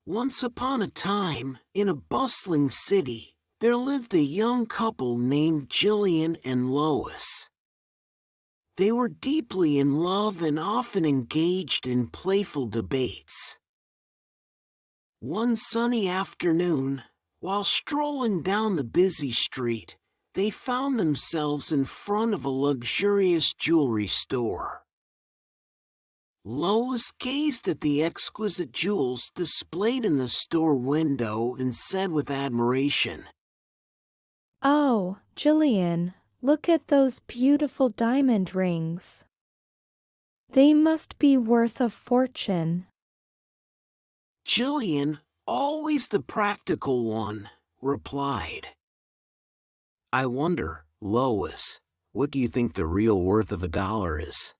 Once upon a time, in a bustling city, there lived a young couple named Jillian and Lois. They were deeply in love and often engaged in playful debates. One sunny afternoon, while strolling down the busy street, they found themselves in front of a luxurious jewelry store. Lois gazed at the exquisite jewels displayed in the store window and said with admiration, "Oh, Jillian, look at those beautiful diamond rings. They must be worth a fortune." Jillian, always the practical one, replied, "I wonder, Lois, what do you think the real worth of $1 is?"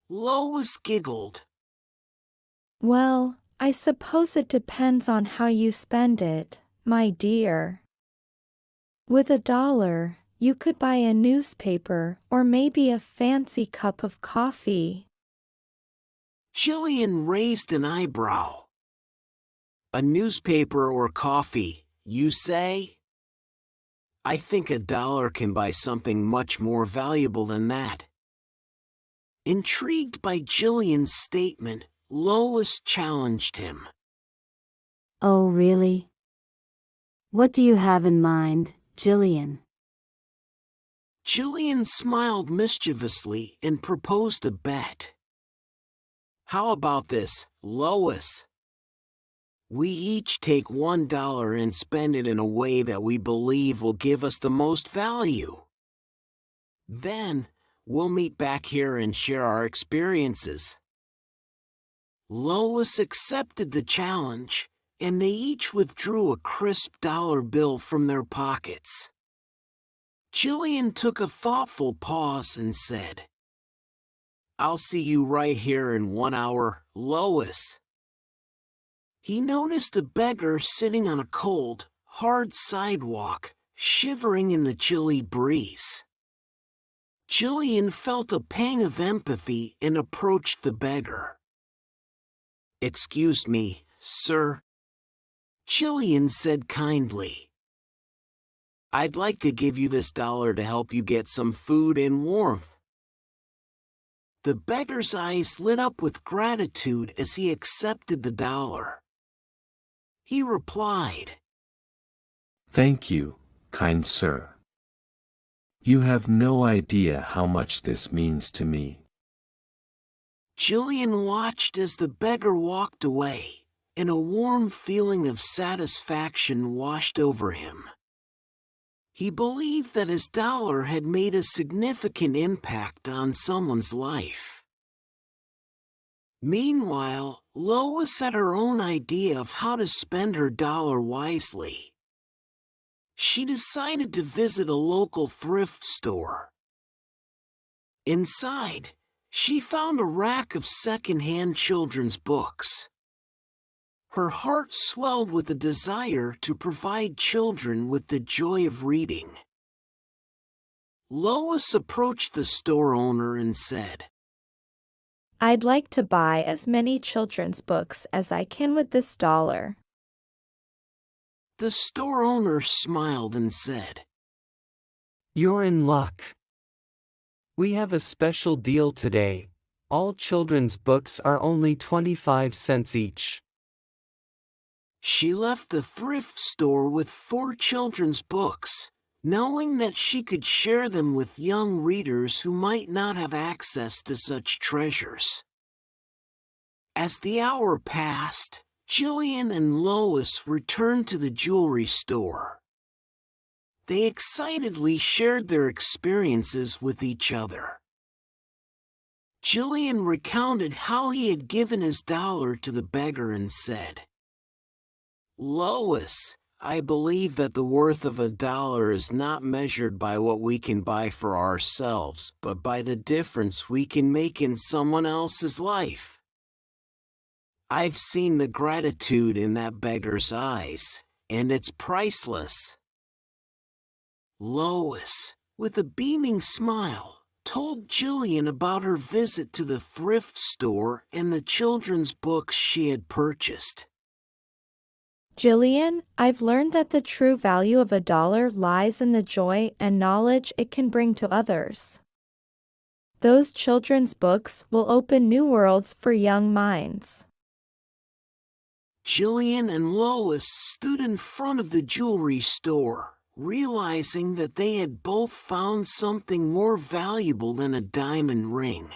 Lois giggled. "Well, I suppose it depends on how you spend it, my dear. With $1, you could buy a newspaper or maybe a fancy cup of coffee." Jillian raised an eyebrow. "A newspaper or coffee, you say? I think $1 can buy something much more valuable than that." Intrigued by Jillian's statement, Lois challenged him. Oh, really? What do you have in mind, Jillian? Jillian smiled mischievously and proposed a bet. "How about this, Lois? We each take $1 and spend it in a way that we believe will give us the most value. Then, we'll meet back here and share our experiences." Lois accepted the challenge, and they each withdrew a crisp dollar bill from their pockets. Jillian took a thoughtful pause and said, "I'll see you right here in 1 hour, Lois." He noticed a beggar sitting on a cold, hard sidewalk, shivering in the chilly breeze. Jillian felt a pang of empathy and approached the beggar. "Excuse me, sir," Jillian said kindly. "I'd like to give you this dollar to help you get some food and warmth." The beggar's eyes lit up with gratitude as he accepted the dollar. He replied, "Thank you, kind sir. You have no idea how much this means to me." Jillian watched as the beggar walked away, and a warm feeling of satisfaction washed over him. He believed that his dollar had made a significant impact on someone's life. Meanwhile, Lois had her own idea of how to spend her dollar wisely. She decided to visit a local thrift store. Inside, she found a rack of second-hand children's books. Her heart swelled with a desire to provide children with the joy of reading. Lois approached the store owner and said, "I'd like to buy as many children's books as I can with this dollar." The store owner smiled and said, "You're in luck. We have a special deal today. All children's books are only 25 cents each." She left the thrift store with 4 children's books, knowing that she could share them with young readers who might not have access to such treasures. As the hour passed, Jillian and Lois returned to the jewelry store. They excitedly shared their experiences with each other. Jillian recounted how he had given his dollar to the beggar and said, "Lois, I believe that the worth of $1 is not measured by what we can buy for ourselves, but by the difference we can make in someone else's life." I've seen the gratitude in that beggar's eyes, and it's priceless. Lois, with a beaming smile, told Jillian about her visit to the thrift store and the children's books she had purchased. Jillian, I've learned that the true value of $1 lies in the joy and knowledge it can bring to others. Those children's books will open new worlds for young minds. Jillian and Lois stood in front of the jewelry store, realizing that they had both found something more valuable than a diamond ring.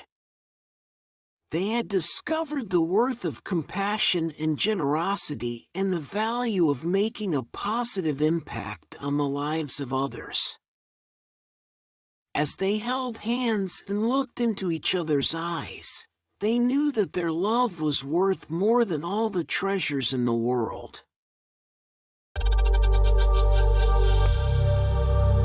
They had discovered the worth of compassion and generosity and the value of making a positive impact on the lives of others. As they held hands and looked into each other's eyes, they knew that their love was worth more than all the treasures in the world.